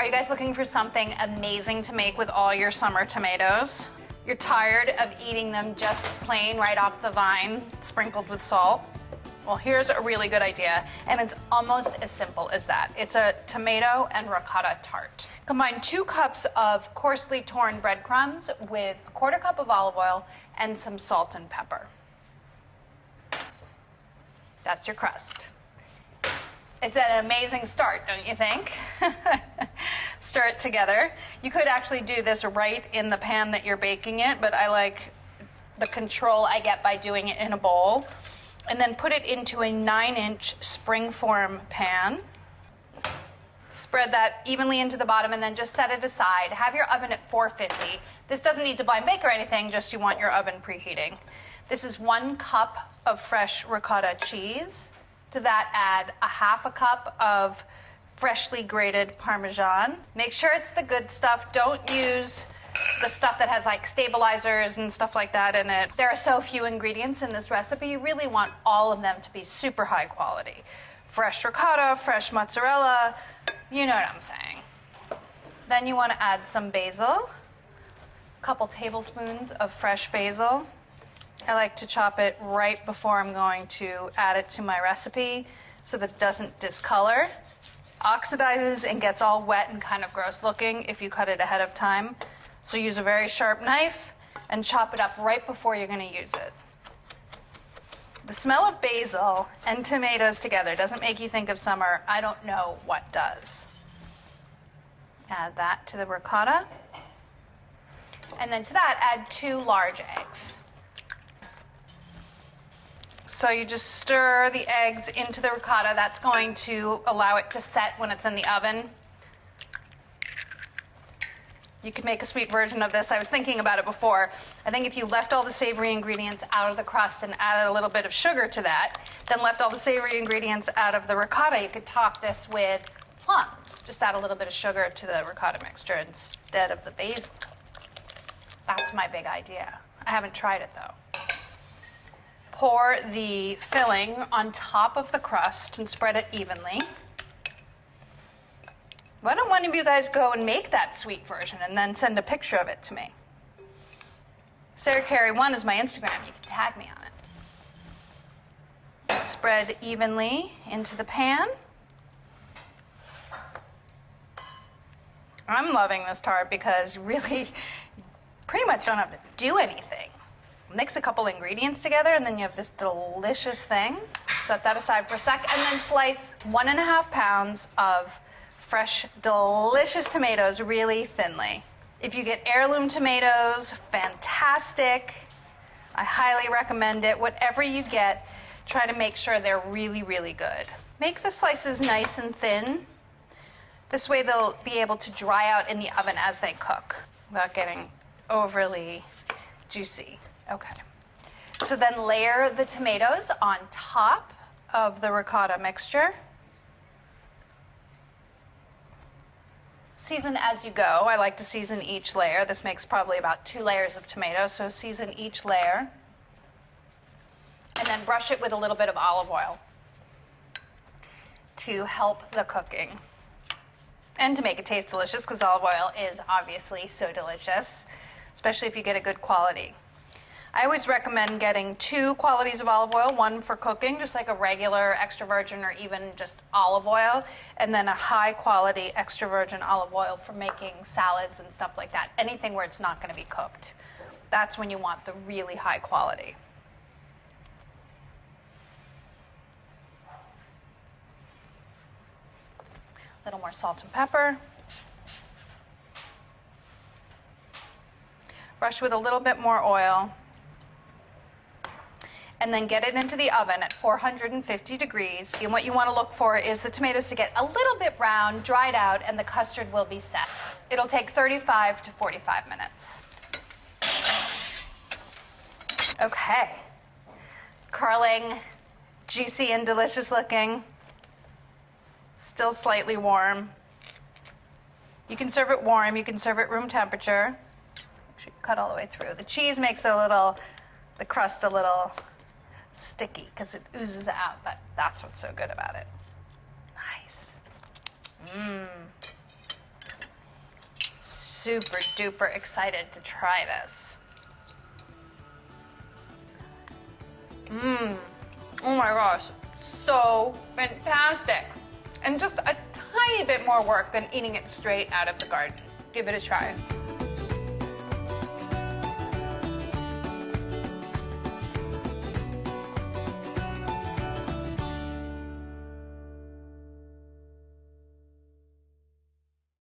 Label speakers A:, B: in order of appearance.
A: Are you guys looking for something amazing to make with all your summer tomatoes? You're tired of eating them just plain right off the vine, sprinkled with salt? Well, here's a really good idea, and it's almost as simple as that. It's a tomato and ricotta tart. Combine 2 cups of coarsely torn breadcrumbs with a 1/4 cup of olive oil and some salt and pepper. That's your crust. It's an amazing start, don't you think? Stir it together. You could actually do this right in the pan that you're baking it, but I like the control I get by doing it in a bowl. And then put it into a 9-inch springform pan. Spread that evenly into the bottom and then just set it aside. Have your oven at 450. This doesn't need to blind bake or anything, just you want your oven preheating. This is 1 cup of fresh ricotta cheese. To that, add a 1/2 cup of freshly grated Parmesan. Make sure it's the good stuff. Don't use the stuff that has like stabilizers and stuff like that in it. There are so few ingredients in this recipe, you really want all of them to be super high quality. Fresh ricotta, fresh mozzarella, you know what I'm saying. Then you want to add some basil, a couple tablespoons of fresh basil. I like to chop it right before I'm going to add it to my recipe so that it doesn't discolor. Oxidizes and gets all wet and kind of gross looking if you cut it ahead of time. So use a very sharp knife and chop it up right before you're going to use it. The smell of basil and tomatoes together doesn't make you think of summer. I don't know what does. Add that to the ricotta. And then to that, add 2 large eggs. So you just stir the eggs into the ricotta. That's going to allow it to set when it's in the oven. You could make a sweet version of this. I was thinking about it before. I think if you left all the savory ingredients out of the crust and added a little bit of sugar to that, then left all the savory ingredients out of the ricotta, you could top this with plums. Just add a little bit of sugar to the ricotta mixture instead of the basil. That's my big idea. I haven't tried it though. Pour the filling on top of the crust and spread it evenly. Why don't one of you guys go and make that sweet version and then send a picture of it to me? SarahCarey1 is my Instagram. You can tag me on it. Spread evenly into the pan. I'm loving this tart because you really pretty much don't have to do anything. Mix a couple ingredients together and then you have this delicious thing. Set that aside for a sec and then slice 1.5 pounds of fresh, delicious tomatoes really thinly. If you get heirloom tomatoes, fantastic. I highly recommend it. Whatever you get, try to make sure they're really, really good. Make the slices nice and thin. This way they'll be able to dry out in the oven as they cook without getting overly juicy. Okay. So then layer the tomatoes on top of the ricotta mixture. Season as you go. I like to season each layer. This makes probably about 2 layers of tomato, so season each layer. And then brush it with a little bit of olive oil to help the cooking. And to make it taste delicious, because olive oil is obviously so delicious, especially if you get a good quality. I always recommend getting 2 qualities of olive oil, one for cooking, just like a regular extra virgin or even just olive oil, and then a high quality extra virgin olive oil for making salads and stuff like that, anything where it's not going to be cooked. That's when you want the really high quality. A little more salt and pepper. Brush with a little bit more oil. And then get it into the oven at 450 degrees. And what you want to look for is the tomatoes to get a little bit brown, dried out, and the custard will be set. It'll take 35 to 45 minutes. Okay. Curling, juicy and delicious looking. Still slightly warm. You can serve it warm, you can serve it room temperature. Make sure you cut all the way through. The cheese makes the crust a little sticky because it oozes out, but that's what's so good about it. Nice. super duper excited to try this. Oh my gosh, so fantastic. And just a tiny bit more work than eating it straight out of the garden. Give it a try.